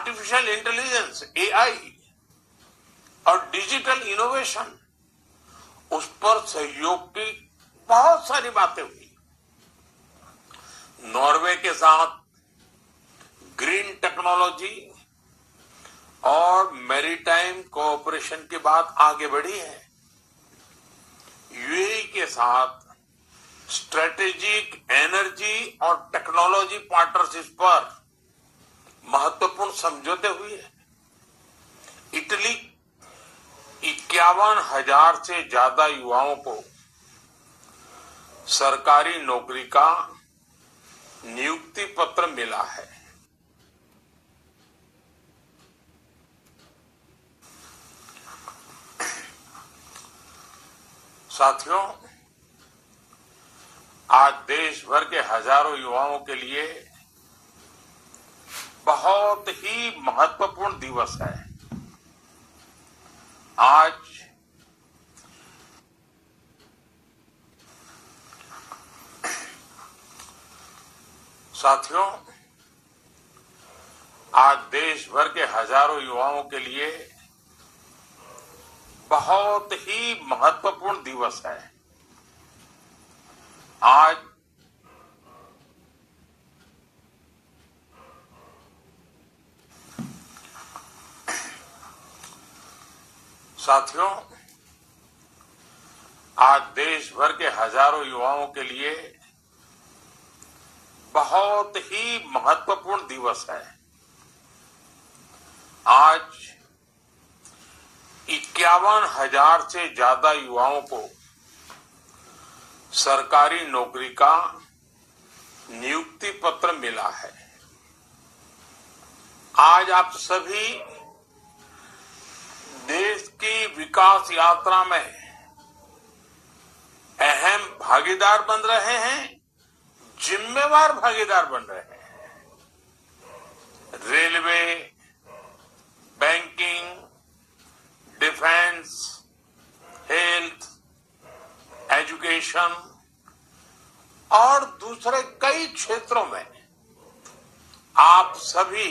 Artificial intelligence, AI और digital innovation, उस पर सहयोग की बहुत सारी बातें हुई। नॉर्वे के साथ ग्रीन टेक्नोलॉजी और मैरीटाइम कोऑपरेशन की बात आगे बढ़ी है। यूएई के साथ स्ट्रेटेजिक एनर्जी और टेक्नोलॉजी पार्टनरशिप पर महत्वपूर्ण समझौते हुए। इटली 51,000 से ज्यादा युवाओं को सरकारी नौकरी का नियुक्ति पत्र मिला है। साथियों, आज देश भर के हजारों युवाओं के लिए बहुत ही महत्वपूर्ण दिवस है। आज साथियों, आज देश भर के हजारों युवाओं के लिए बहुत ही महत्वपूर्ण दिवस है। आज साथियों, आज देश भर के हजारों युवाओं के लिए बहुत ही महत्वपूर्ण दिवस है। आज 51,000 से ज्यादा युवाओं को सरकारी नौकरी का नियुक्ति पत्र मिला है। आज आप सभी देश की विकास यात्रा में अहम भागीदार बन रहे हैं, जिम्मेवार भागीदार बन रहे हैं। Railway, banking, defence, health, education और दूसरे कई क्षेत्रों में आप सभी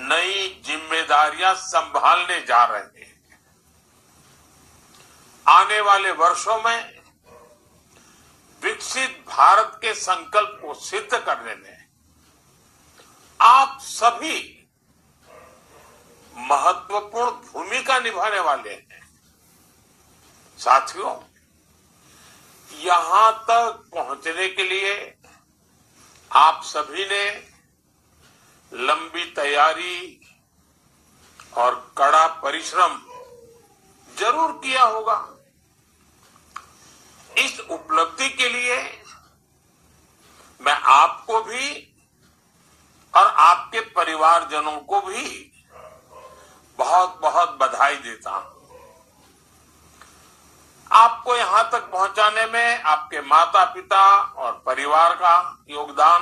नई जिम्मेदारियां संभालने जा रहे हैं। आने वाले वर्षों में विकसित भारत के संकल्प को सिद्ध करने में आप सभी महत्वपूर्ण भूमिका निभाने वाले हैं। साथियों, यहां तक पहुंचने के लिए आप सभी ने लंबी तैयारी और कड़ा परिश्रम जरूर किया होगा। इस उपलब्धि के लिए मैं आपको भी और आपके परिवारजनों को भी बहुत बहुत बधाई देता हूं। आपको यहां तक पहुंचाने में आपके माता पिता और परिवार का योगदान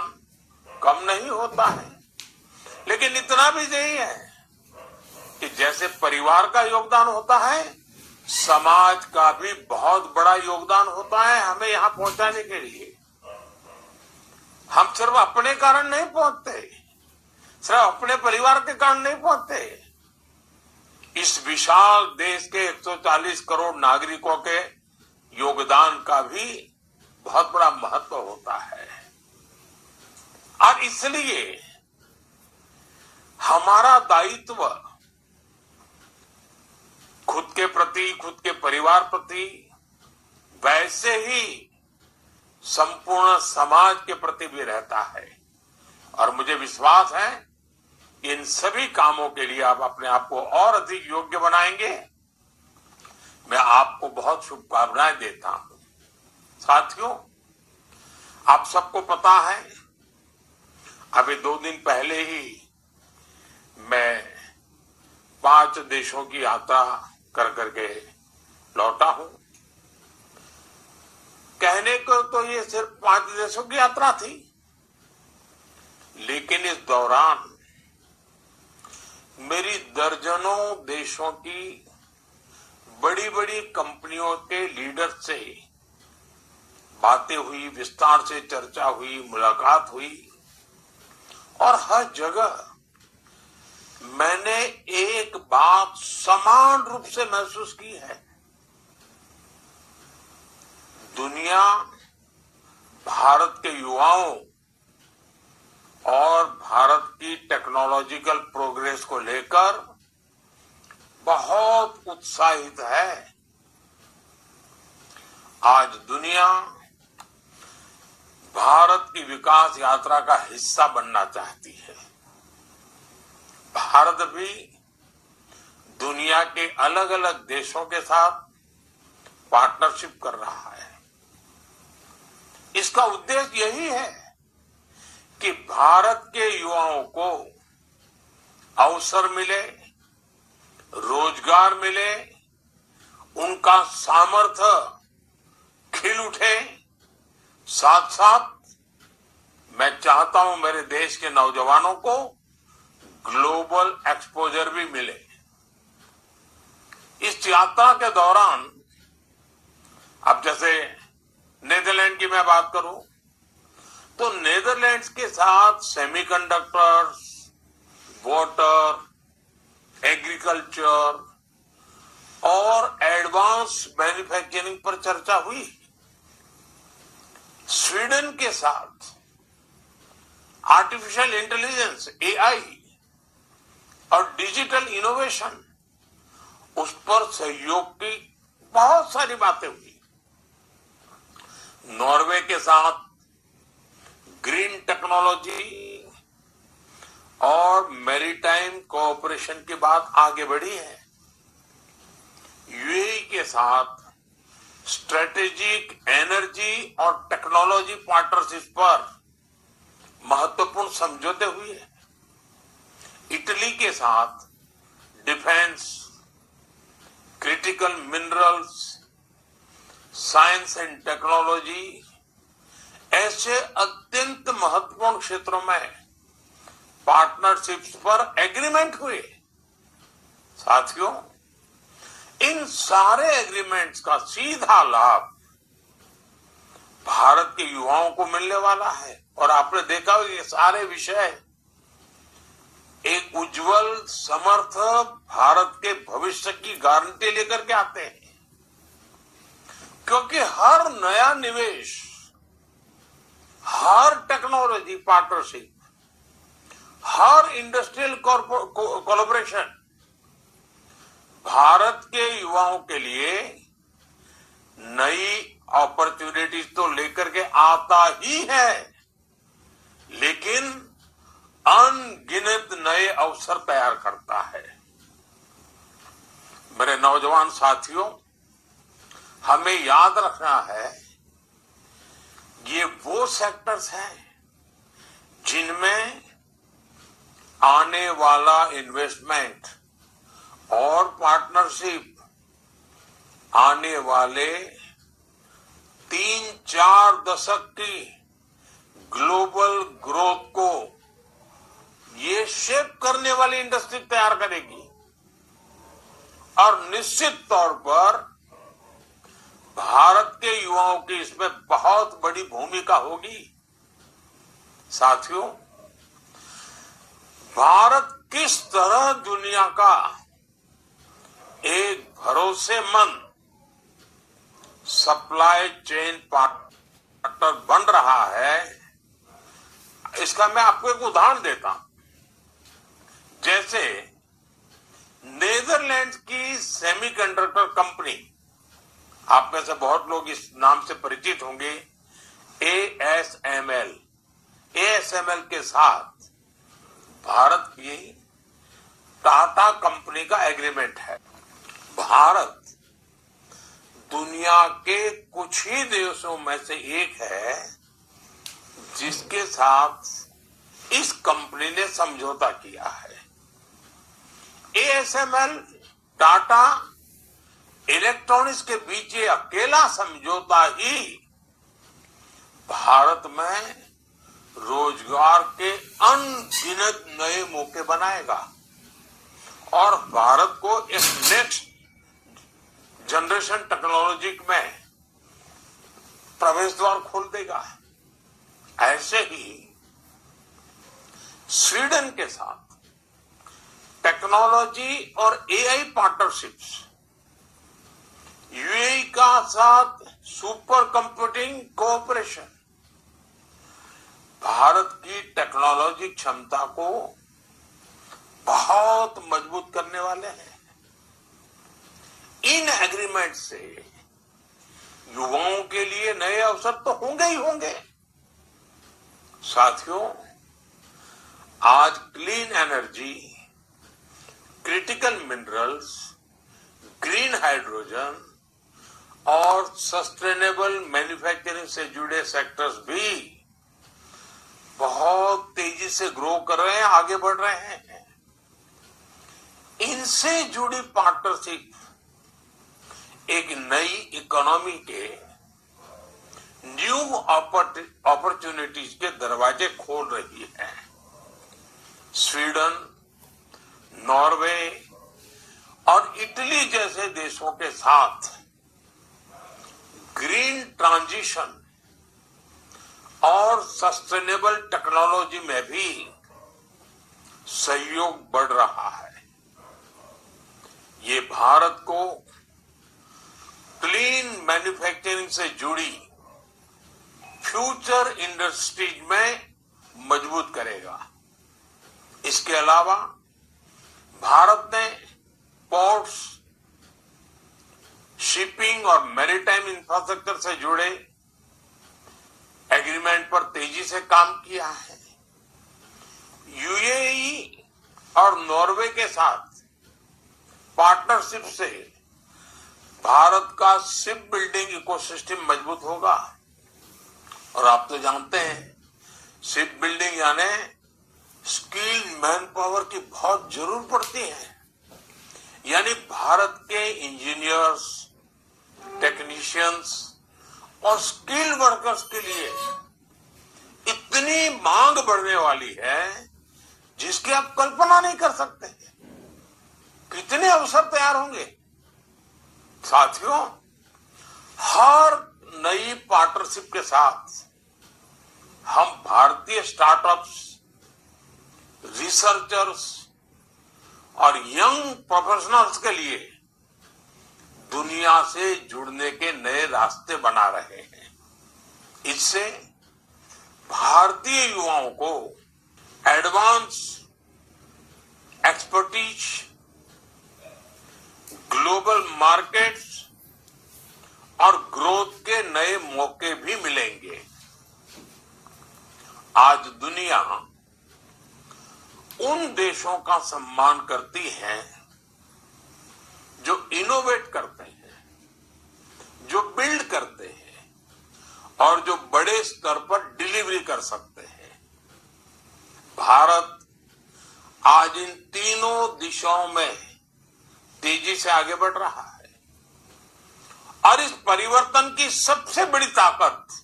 कम नहीं होता है, लेकिन इतना भी यही है कि जैसे परिवार का योगदान होता है, समाज का भी बहुत बड़ा योगदान होता है हमें यहां पहुंचाने के लिए। हम सिर्फ अपने कारण नहीं पहुंचते, सिर्फ अपने परिवार के कारण नहीं पहुंचते। इस विशाल देश के 140 करोड़ नागरिकों के योगदान का भी बहुत बड़ा महत्व होता है। और इसलिए हमारा दायित्व खुद के प्रति, खुद के परिवार प्रति, वैसे ही संपूर्ण समाज के प्रति भी रहता है। और मुझे विश्वास है इन सभी कामों के लिए आप अपने आप को और अधिक योग्य बनाएंगे। मैं आपको बहुत शुभकामनाएं देता हूं। साथियों, आप सबको पता है अभी 2 दिन पहले ही मैं 5 देशों की यात्रा कर करके लौटा हूं। कहने को तो ये सिर्फ 5 देशों की यात्रा थी, लेकिन इस दौरान मेरी दर्जनों देशों की बड़ी बड़ी कंपनियों के लीडर से बातें हुई, विस्तार से चर्चा हुई, मुलाकात हुई और हर जगह मैंने एक बात समान रूप से महसूस की है। दुनिया भारत के युवाओं और भारत की टेक्नोलॉजिकल प्रोग्रेस को लेकर बहुत उत्साहित है। आज दुनिया भारत की विकास यात्रा का हिस्सा बनना चाहती है। भारत भी दुनिया के अलग अलग देशों के साथ पार्टनरशिप कर रहा है। इसका उद्देश्य यही है कि भारत के युवाओं को अवसर मिले, रोजगार मिले, उनका सामर्थ्य खिल उठे। साथ साथ मैं चाहता हूं मेरे देश के नौजवानों को ग्लोबल एक्सपोजर भी मिले। इस यात्रा के दौरान अब जैसे नेदरलैंड की मैं बात करूं तो नेदरलैंड्स के साथ सेमीकंडक्टर्स, वाटर, एग्रीकल्चर और एडवांस मैन्युफैक्चरिंग पर चर्चा हुई। स्वीडन के साथ आर्टिफिशियल इंटेलिजेंस, एआई और डिजिटल इनोवेशन, उस पर सहयोग की बहुत सारी बातें हुई। नॉर्वे के साथ ग्रीन टेक्नोलॉजी और मैरीटाइम कोऑपरेशन की बात आगे बढ़ी है। यूएई के साथ स्ट्रेटेजिक एनर्जी और टेक्नोलॉजी पार्टनरशिप पर महत्वपूर्ण समझौते हुए हैं। इटली के साथ defence, critical minerals, science and technology ऐसे अत्यंत महत्वपूर्ण क्षेत्रों में पार्टनरशिप्स पर एग्रीमेंट हुए। साथियों, इन सारे एग्रीमेंट्स का सीधा लाभ भारत के युवाओं को मिलने वाला है। और आपने देखा हो ये सारे विषय एक उज्जवल समर्थ भारत के भविष्य की गारंटी लेकर के आते हैं। क्योंकि हर नया निवेश, हर टेक्नोलॉजी पार्टनरशिप, हर इंडस्ट्रियल कोलैबोरेशन भारत के युवाओं के लिए नई अपॉर्चुनिटीज तो लेकर के आता ही है, लेकिन अनगिनत नए अवसर तैयार करता है। मेरे नौजवान साथियों, हमें याद रखना है ये वो सेक्टर्स हैं जिनमें आने वाला इन्वेस्टमेंट और पार्टनरशिप आने वाले 3-4 दशक की ग्लोबल ग्रोथ को ये शेप करने वाली इंडस्ट्री तैयार करेगी। और निश्चित तौर पर भारत के युवाओं की इसमें बहुत बड़ी भूमिका होगी। साथियों, भारत किस तरह दुनिया का एक भरोसेमंद सप्लाई चेन पार्टनर बन रहा है, इसका मैं आपको एक उदाहरण देता हूं। जैसे नेदरलैंड्स की सेमीकंडक्टर कंपनी, आप में से बहुत लोग इस नाम से परिचित होंगे, ASML के साथ भारत की टाटा कंपनी का एग्रीमेंट है। भारत दुनिया के कुछ ही देशों में से एक है जिसके साथ इस कंपनी ने समझौता किया है। ASML, टाटा इलेक्ट्रॉनिक्स के बीच ये अकेला समझौता ही भारत में रोजगार के अनगिनत नए मौके बनाएगा और भारत को एक नेक्स्ट जनरेशन टेक्नोलॉजी में प्रवेश द्वार खोल देगा। ऐसे ही स्वीडन के साथ टेक्नोलॉजी और एआई पार्टनरशिप्स, यूएई का साथ सुपर कंप्यूटिंग कोऑपरेशन भारत की टेक्नोलॉजी क्षमता को बहुत मजबूत करने वाले हैं। इन एग्रीमेंट से युवाओं के लिए नए अवसर तो होंगे ही होंगे। साथियों, आज clean energy, critical minerals, green hydrogen और सस्टेनेबल मैन्युफैक्चरिंग से जुड़े सेक्टर्स भी बहुत तेजी से ग्रो कर रहे हैं, आगे बढ़ रहे हैं। इनसे जुड़ी पार्टनरशिप एक नई इकोनॉमी के न्यू अपॉर्चुनिटीज के दरवाजे खोल रही है। स्वीडन, नॉर्वे और इटली जैसे देशों के साथ ग्रीन ट्रांजिशन और सस्टेनेबल टेक्नोलॉजी में भी सहयोग बढ़ रहा है। ये भारत को क्लीन मैन्युफैक्चरिंग से जुड़ी फ्यूचर इंडस्ट्रीज में मजबूत करेगा। इसके अलावा भारत ने पोर्ट्स, शिपिंग और मैरीटाइम इंफ्रास्ट्रक्चर से जुड़े एग्रीमेंट पर तेजी से काम किया है। यूएई और नॉर्वे के साथ पार्टनरशिप से भारत का शिप बिल्डिंग इकोसिस्टम मजबूत होगा। और आप तो जानते हैं, शिप बिल्डिंग यानी स्किल्ड मैन पावर की बहुत जरूरत पड़ती है। यानी भारत के इंजीनियर्स, टेक्नीशियंस और स्किल्ड वर्कर्स के लिए इतनी मांग बढ़ने वाली है जिसकी आप कल्पना नहीं कर सकते। कितने अवसर तैयार होंगे। साथियों, हर नई पार्टनरशिप के साथ हम भारतीय स्टार्टअप्स, रिसर्चर्स और यंग प्रोफेशनल्स के लिए दुनिया से जुड़ने के नए रास्ते बना रहे हैं। इससे भारतीय युवाओं को एडवांस एक्सपर्टीज, ग्लोबल मार्केट्स और ग्रोथ के नए मौके भी मिलेंगे। आज दुनिया उन देशों का सम्मान करती है जो इनोवेट करते हैं, जो बिल्ड करते हैं और जो बड़े स्तर पर डिलीवरी कर सकते हैं। भारत आज इन तीनों दिशाओं में तेजी से आगे बढ़ रहा है और इस परिवर्तन की सबसे बड़ी ताकत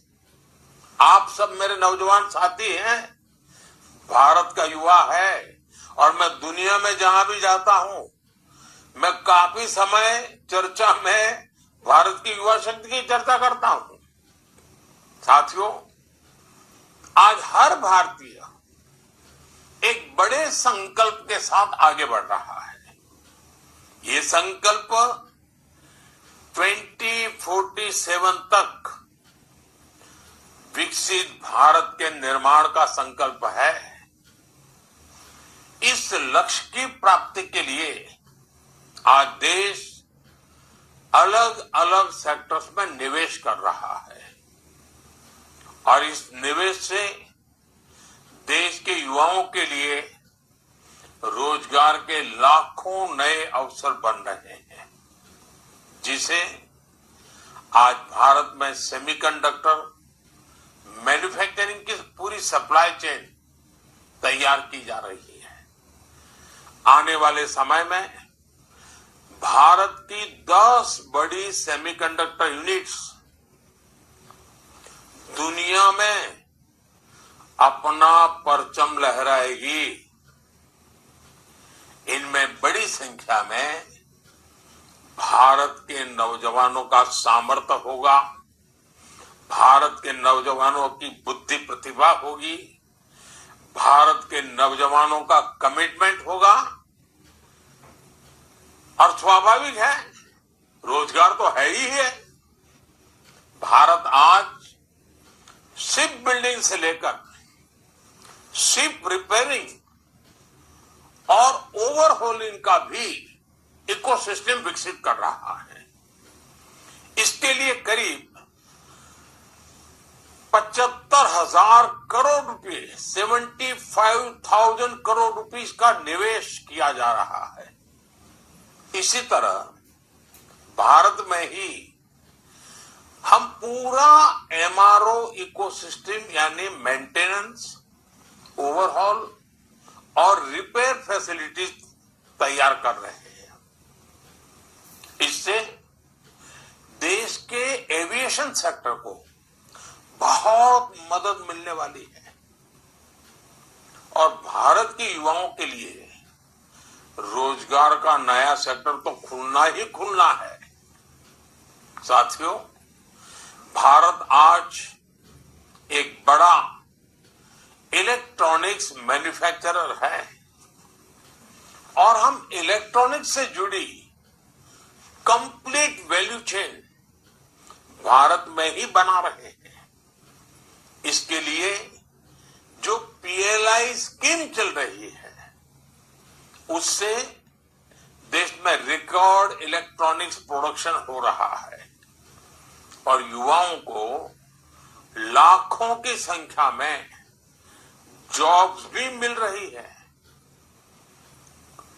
आप सब मेरे नौजवान साथी हैं। भारत का युवा है और मैं दुनिया में जहां भी जाता हूं, मैं काफी समय चर्चा में भारत की युवा शक्ति की चर्चा करता हूं। साथियों, आज हर भारतीय एक बड़े संकल्प के साथ आगे बढ़ रहा है। ये संकल्प 2047 तक विकसित भारत के निर्माण का संकल्प है। इस लक्ष्य की प्राप्ति के लिए आज देश अलग अलग सेक्टर्स में निवेश कर रहा है और इस निवेश से देश के युवाओं के लिए रोजगार के लाखों नए अवसर बन रहे हैं, जिसे आज भारत में सेमीकंडक्टर मैन्युफैक्चरिंग की पूरी सप्लाई चेन तैयार की जा रही है। आने वाले समय में भारत की 10 बड़ी सेमीकंडक्टर यूनिट्स दुनिया में अपना परचम लहराएगी। इनमें बड़ी संख्या में भारत के नौजवानों का सामर्थ्य होगा, भारत के नौजवानों की बुद्धि प्रतिभा होगी, भारत के नौजवानों का कमिटमेंट होगा और स्वाभाविक है, रोजगार तो है ही है। भारत आज शिप बिल्डिंग से लेकर शिप रिपेयरिंग और ओवरहोलिंग का भी इकोसिस्टम विकसित कर रहा है। इसके लिए करीब 75,000 करोड़ रुपए 75,000 करोड़ रुपीस का निवेश किया जा रहा है। इसी तरह भारत में ही हम पूरा एमआरओ इकोसिस्टम यानी मेंटेनेंस, ओवरहॉल और रिपेयर फैसिलिटीज तैयार कर रहे हैं। इससे देश के एविएशन सेक्टर को बहुत मदद मिलने वाली है और भारत के युवाओं के लिए रोजगार का नया सेक्टर तो खुलना ही खुलना है। साथियों, भारत आज एक बड़ा इलेक्ट्रॉनिक्स मैन्युफैक्चरर है और हम इलेक्ट्रॉनिक्स से जुड़ी कंप्लीट वैल्यू चेन भारत में ही बना रहे हैं। इसके लिए जो पीएलआई स्कीम चल रही है उससे देश में रिकॉर्ड इलेक्ट्रॉनिक्स प्रोडक्शन हो रहा है और युवाओं को लाखों की संख्या में जॉब्स भी मिल रही है।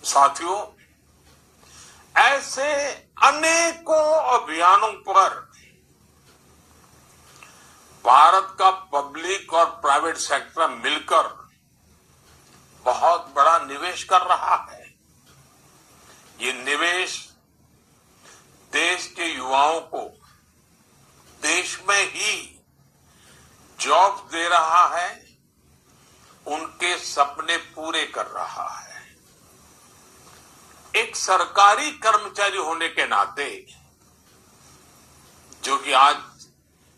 साथियों, ऐसे अनेकों अभियानों पर भारत का पब्लिक और प्राइवेट सेक्टर मिलकर बहुत बड़ा निवेश कर रहा है। ये निवेश देश के युवाओं को देश में ही जॉब्स दे रहा है, उनके सपने पूरे कर रहा है। एक सरकारी कर्मचारी होने के नाते, जो कि आज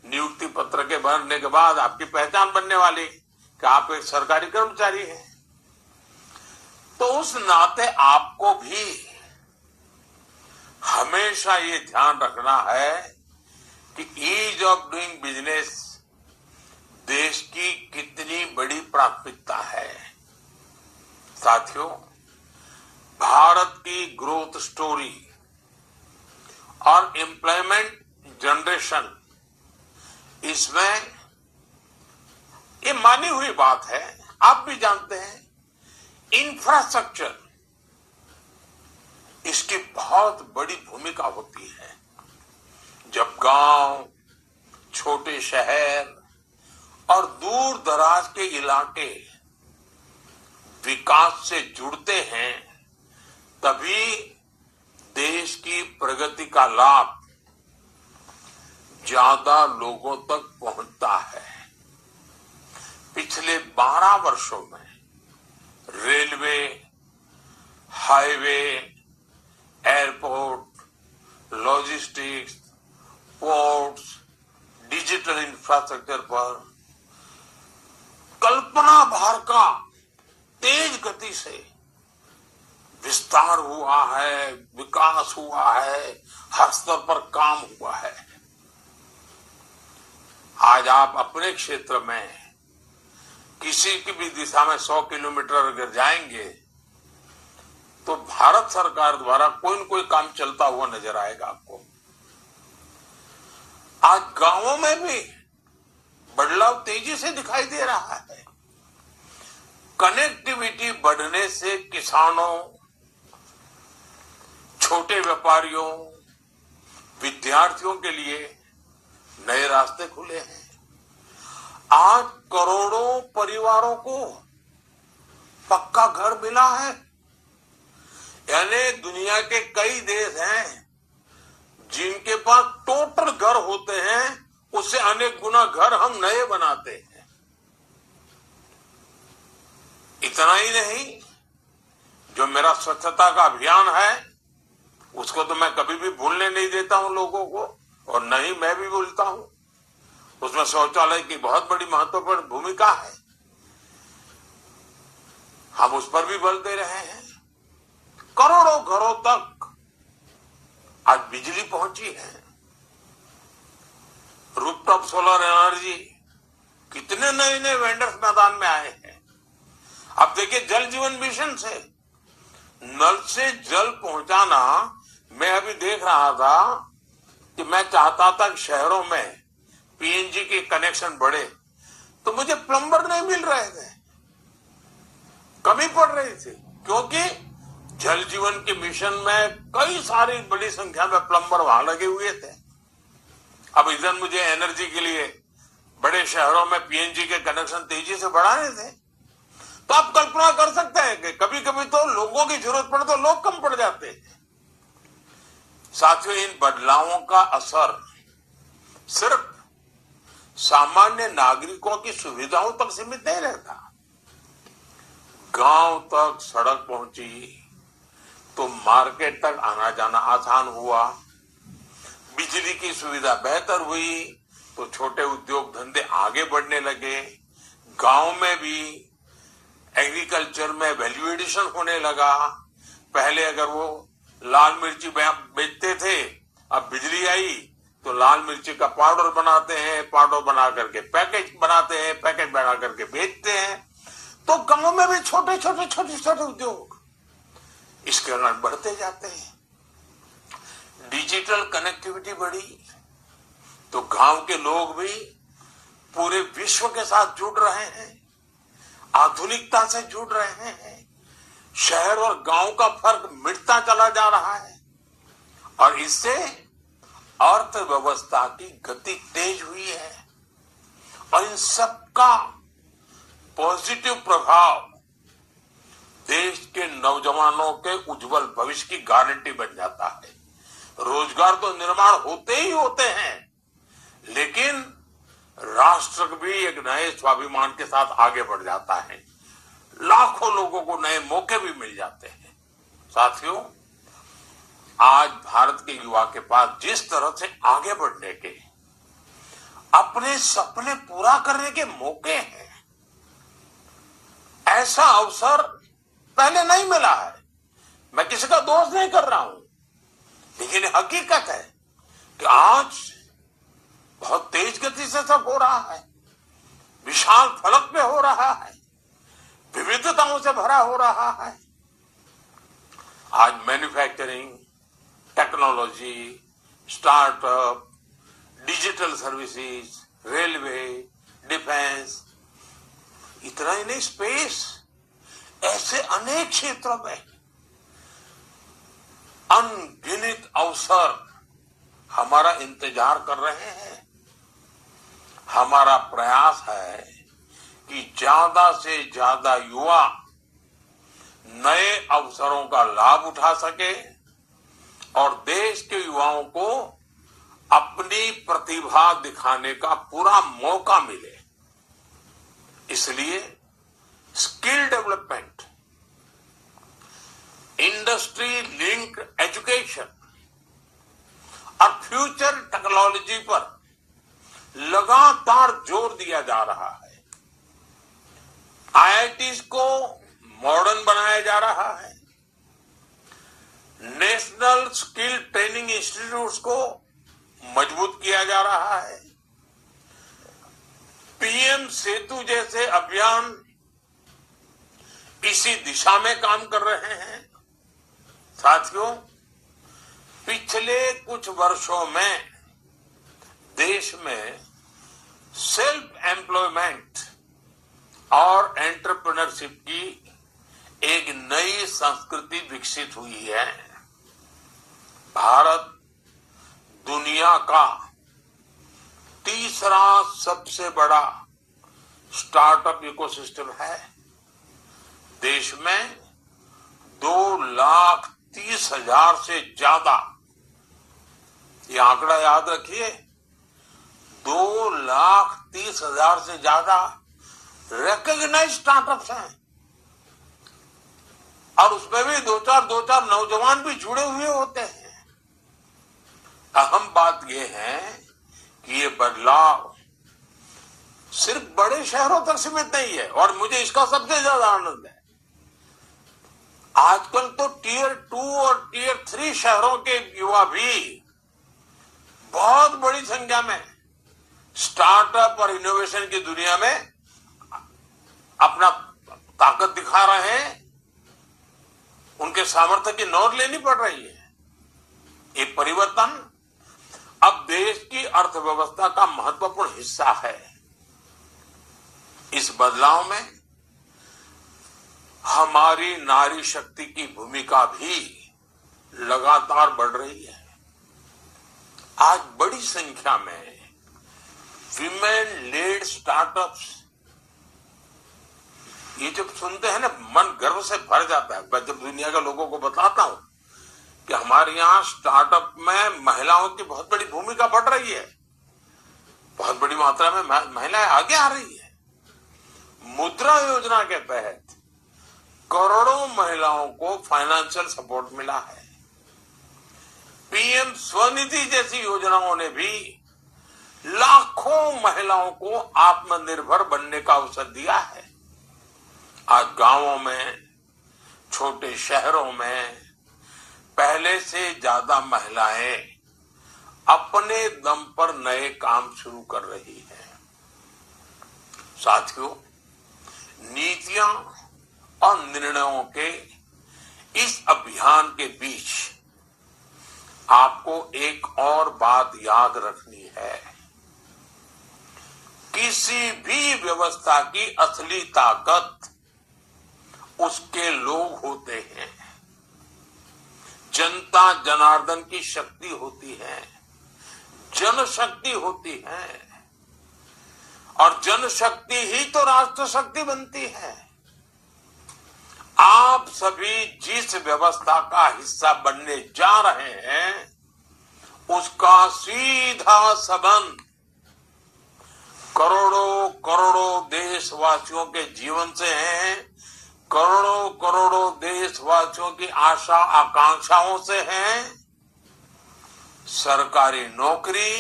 नियुक्ति पत्र के भरने के बाद आपकी पहचान बनने वाली कि आप एक सरकारी कर्मचारी हैं, तो उस नाते आपको भी हमेशा ये ध्यान रखना है कि ईज ऑफ डूइंग बिजनेस देश की कितनी बड़ी प्राथमिकता है। साथियों, भारत की ग्रोथ स्टोरी और एम्प्लॉयमेंट जनरेशन, इसमें ये मानी हुई बात है, आप भी जानते हैं, इंफ्रास्ट्रक्चर इसकी बहुत बड़ी भूमिका होती है। जब गांव, छोटे शहर और दूर दराज के इलाके विकास से जुड़ते हैं, तभी देश की प्रगति का लाभ ज्यादा लोगों तक पहुंचता है। पिछले 12 वर्षों में railway, highway, airport, logistics, ports, digital infrastructure पर कल्पना भर का तेज गति से विस्तार हुआ है, विकास हुआ है, हर स्तर पर काम हुआ है। आज आप अपने क्षेत्र में किसी की भी दिशा में 100 किलोमीटर अगर जाएंगे तो भारत सरकार द्वारा कोई न कोई काम चलता हुआ नजर आएगा आपको। आज गांवों में भी बदलाव तेजी से दिखाई दे रहा है। कनेक्टिविटी बढ़ने से किसानों, छोटे व्यापारियों, विद्यार्थियों के लिए नए रास्ते खुले हैं। आज करोड़ों परिवारों को पक्का घर मिला है। यानी दुनिया के कई देश हैं जिनके पास टोटल घर होते हैं, उससे अनेक गुना घर हम नए बनाते हैं। इतना ही नहीं, जो मेरा स्वच्छता का अभियान है उसको तो मैं कभी भी भूलने नहीं देता हूं लोगों को, और नहीं मैं भी बोलता हूं। उसमें शौचालय की बहुत बड़ी महत्वपूर्ण भूमिका है, हम उस पर भी बल दे रहे हैं। करोड़ों घरों तक आज बिजली पहुंची है, रूफटॉप सोलर एनर्जी, कितने नए नए वेंडर्स मैदान में आए हैं। अब देखिए जल जीवन मिशन से नल से जल पहुंचाना, मैं अभी देख रहा था कि मैं चाहता था कि शहरों में पीएनजी के कनेक्शन बढ़े, तो मुझे प्लम्बर नहीं मिल रहे थे, कमी पड़ रही थी, क्योंकि जल जीवन के मिशन में कई सारी बड़ी संख्या में प्लम्बर वहां लगे हुए थे। अब इधर मुझे एनर्जी के लिए बड़े शहरों में पीएनजी के कनेक्शन तेजी से बढ़ाने थे। तो आप कल्पना कर सकते हैं कि कभी कभी तो लोगों की जरूरत पड़े तो लोग कम पड़ जाते हैं। साथियों, इन बदलावों का असर सिर्फ सामान्य नागरिकों की सुविधाओं तक सीमित नहीं रहता। गांव तक सड़क पहुंची तो मार्केट तक आना जाना आसान हुआ, बिजली की सुविधा बेहतर हुई तो छोटे उद्योग धंधे आगे बढ़ने लगे, गांव में भी एग्रीकल्चर में वैल्यू एडिशन होने लगा। पहले अगर वो लाल मिर्ची बेचते थे, अब बिजली आई तो लाल मिर्ची का पाउडर बनाते हैं, पाउडर बना करके पैकेज बनाते हैं, पैकेज बना करके बेचते हैं। तो गांव में भी छोटे छोटे उद्योग इसके कारण बढ़ते जाते हैं। डिजिटल कनेक्टिविटी बढ़ी तो गांव के लोग भी पूरे विश्व के साथ जुड़ रहे हैं, आधुनिकता से जुड़ रहे हैं। शहर और गांव का फर्क मिटता चला जा रहा है और इससे अर्थव्यवस्था की गति तेज हुई है और इन सबका पॉजिटिव प्रभाव देश के नौजवानों के उज्जवल भविष्य की गारंटी बन जाता है। रोजगार तो निर्माण होते ही होते हैं, लेकिन राष्ट्र भी एक नए स्वाभिमान के साथ आगे बढ़ जाता है, लाखों लोगों को नए मौके भी मिल जाते हैं। साथियों, आज भारत के युवा के पास जिस तरह से आगे बढ़ने के, अपने सपने पूरा करने के मौके हैं, ऐसा अवसर पहले नहीं मिला है। मैं किसी का दोष नहीं कर रहा हूं, लेकिन हकीकत है कि आज बहुत तेज गति से सब हो रहा है, विशाल फलक पे हो रहा है, विविधताओं से भरा हो रहा है। आज manufacturing, technology, startup, digital services, railway, defence, इतना ही नहीं, स्पेस, ऐसे अनेक क्षेत्रों में अनगिनत अवसर हमारा इंतजार कर रहे हैं। हमारा प्रयास है कि ज्यादा से ज्यादा युवा नए अवसरों का लाभ उठा सके और देश के युवाओं को अपनी प्रतिभा दिखाने का पूरा मौका मिले। इसलिए skill development, industry linked education और फ्यूचर टेक्नोलॉजी पर लगातार जोर दिया जा रहा है। आईआईटीज को मॉडर्न बनाया जा रहा है, नेशनल स्किल ट्रेनिंग इंस्टीट्यूट्स को मजबूत किया जा रहा है। पीएम सेतु जैसे अभियान इसी दिशा में काम कर रहे हैं। साथियों, पिछले कुछ वर्षों में देश में सेल्फ एम्प्लॉयमेंट और एंटरप्रेन्योरशिप की एक नई संस्कृति विकसित हुई है। भारत दुनिया का तीसरा सबसे बड़ा स्टार्टअप इकोसिस्टम है। देश में 2,30,000 से ज्यादा, ये आंकड़ा याद रखिए, 2,30,000 से ज्यादा रिकॉग्नाइज्ड स्टार्टअप्स हैं और उसमें भी दो चार नौजवान भी जुड़े हुए होते हैं। अहम बात यह है कि ये बदलाव सिर्फ बड़े शहरों तक सीमित नहीं है और मुझे इसका सबसे ज्यादा आनंद है। आजकल तो टीयर 2 और टीयर 3 शहरों के युवा भी बहुत बड़ी संख्या में स्टार्टअप और इनोवेशन की दुनिया में अपना ताकत दिखा रहे हैं। उनके सामर्थ्य की नोट लेनी पड़ रही है। ये परिवर्तन अब देश की अर्थव्यवस्था का महत्वपूर्ण हिस्सा है। इस बदलाव में हमारी नारी शक्ति की भूमिका भी लगातार बढ़ रही है। आज बड़ी संख्या में विमेन लेड स्टार्टअप्स, ये जब सुनते हैं ना मन गर्व से भर जाता है। मैं जब दुनिया के लोगों को बताता हूं कि हमारे यहां स्टार्टअप में महिलाओं की बहुत बड़ी भूमिका बढ़ रही है, बहुत बड़ी मात्रा में महिलाएं आगे आ रही है। मुद्रा योजना के तहत करोड़ों महिलाओं को फाइनेंशियल सपोर्ट मिला है। पीएम स्वनिधि जैसी योजनाओं ने भी लाखों महिलाओं को आत्मनिर्भर बनने का अवसर दिया है। आज गांवों में, छोटे शहरों में पहले से ज्यादा महिलाएं अपने दम पर नए काम शुरू कर रही हैं। साथियों, नीतियां और निर्णयों के इस अभियान के बीच आपको एक और बात याद रखनी है। किसी भी व्यवस्था की असली ताकत उसके लोग होते हैं। जनता जनार्दन की शक्ति होती है, जनशक्ति होती है, और जनशक्ति ही तो राष्ट्र शक्ति बनती है। आप सभी जिस व्यवस्था का हिस्सा बनने जा रहे हैं, उसका सीधा संबंध करोड़ों करोड़ों देशवासियों के जीवन से है, करोड़ों करोड़ों देशवासियों की आशा आकांक्षाओं से है। सरकारी नौकरी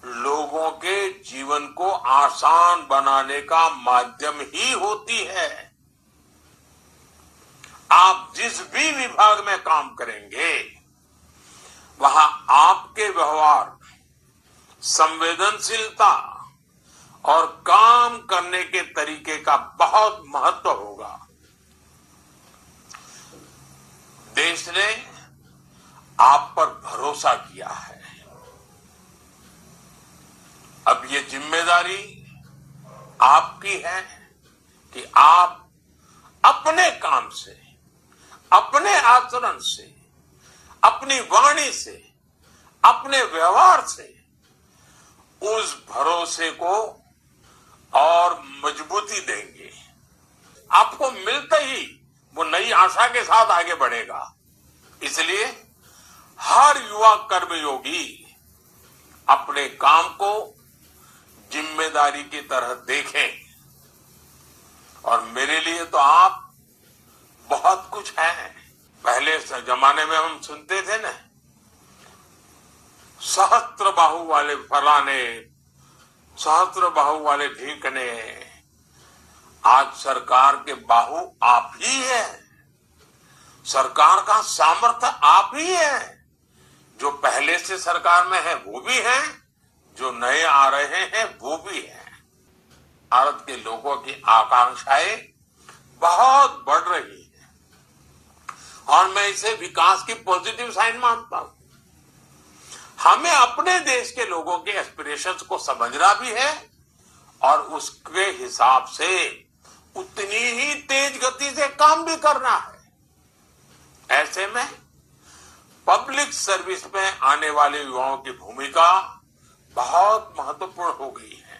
लोगों के जीवन को आसान बनाने का माध्यम ही होती है। आप जिस भी विभाग में काम करेंगे, वहां आपके व्यवहार, संवेदनशीलता और काम करने के तरीके का बहुत महत्व होगा। देश ने आप पर भरोसा किया है। अब ये जिम्मेदारी आपकी है कि आप अपने काम से, अपने आचरण से, अपनी वाणी से, अपने व्यवहार से उस भरोसे को और मजबूती देंगे। आपको मिलते ही वो नई आशा के साथ आगे बढ़ेगा। इसलिए हर युवा कर्मयोगी अपने काम को जिम्मेदारी की तरह देखें। और मेरे लिए तो आप बहुत कुछ हैं। पहले जमाने में हम सुनते थे ना, सहस्त्र बाहु वाले फलाने, सहस्त्र बाहु वाले ढीकने। आज सरकार के बाहु आप ही है, सरकार का सामर्थ्य आप ही है। जो पहले से सरकार में है वो भी है, जो नए आ रहे हैं वो भी है। भारत के लोगों की आकांक्षाएं बहुत बढ़ रही है और मैं इसे विकास की पॉजिटिव साइन मानता हूं। हमें अपने देश के लोगों के एस्पिरेशंस को समझना भी है और उसके हिसाब से उतनी ही तेज गति से काम भी करना है। ऐसे में पब्लिक सर्विस में आने वाले युवाओं की भूमिका बहुत महत्वपूर्ण हो गई है।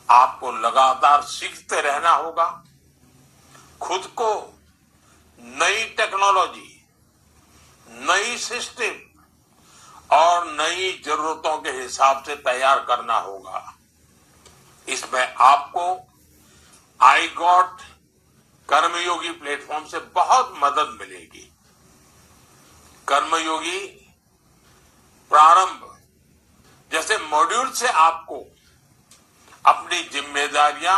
आपको लगातार सीखते रहना होगा, खुद को नई टेक्नोलॉजी, नई सिस्टम और नई जरूरतों के हिसाब से तैयार करना होगा। इसमें आपको iGOT कर्मयोगी प्लेटफॉर्म से बहुत मदद मिलेगी। कर्मयोगी प्रारंभ जैसे मॉड्यूल से आपको अपनी जिम्मेदारियां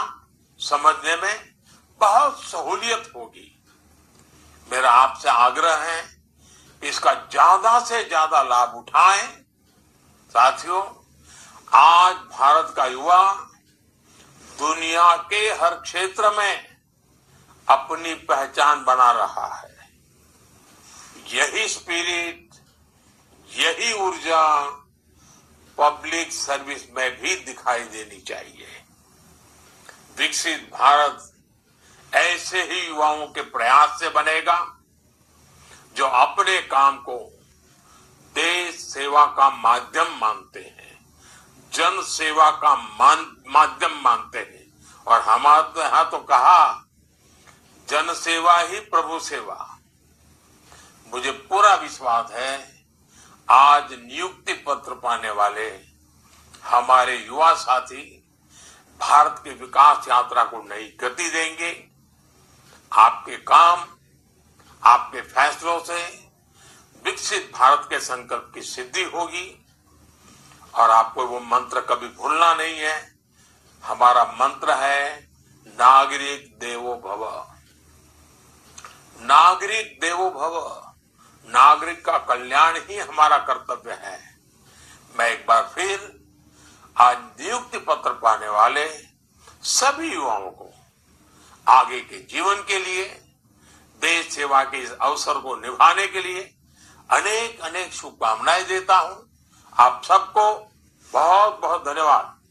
समझने में बहुत सहूलियत होगी। मेरा आपसे आग्रह है, इसका ज्यादा से ज्यादा लाभ उठाएं। साथियों, आज भारत का युवा दुनिया के हर क्षेत्र में अपनी पहचान बना रहा है। यही स्पिरिट, यही ऊर्जा पब्लिक सर्विस में भी दिखाई देनी चाहिए। विकसित भारत ऐसे ही युवाओं के प्रयास से बनेगा जो अपने काम को देश सेवा का माध्यम मानते हैं, जन सेवा का माध्यम मानते हैं। और हमारे यहां तो कहा, जन सेवा ही प्रभु सेवा। मुझे पूरा विश्वास है, आज नियुक्ति पत्र पाने वाले हमारे युवा साथी भारत के विकास यात्रा को नई गति देंगे। आपके काम, आपके फैसलों से विकसित भारत के संकल्प की सिद्धि होगी। और आपको वो मंत्र कभी भूलना नहीं है। हमारा मंत्र है, नागरिक देवो भव। नागरिक देवो भव। नागरिक का कल्याण ही हमारा कर्तव्य है। मैं एक बार फिर आज नियुक्ति पत्र पाने वाले सभी युवाओं को आगे के जीवन के लिए, देश सेवा के इस अवसर को निभाने के लिए अनेक अनेक शुभकामनाएं देता हूं। आप सबको बहुत बहुत धन्यवाद।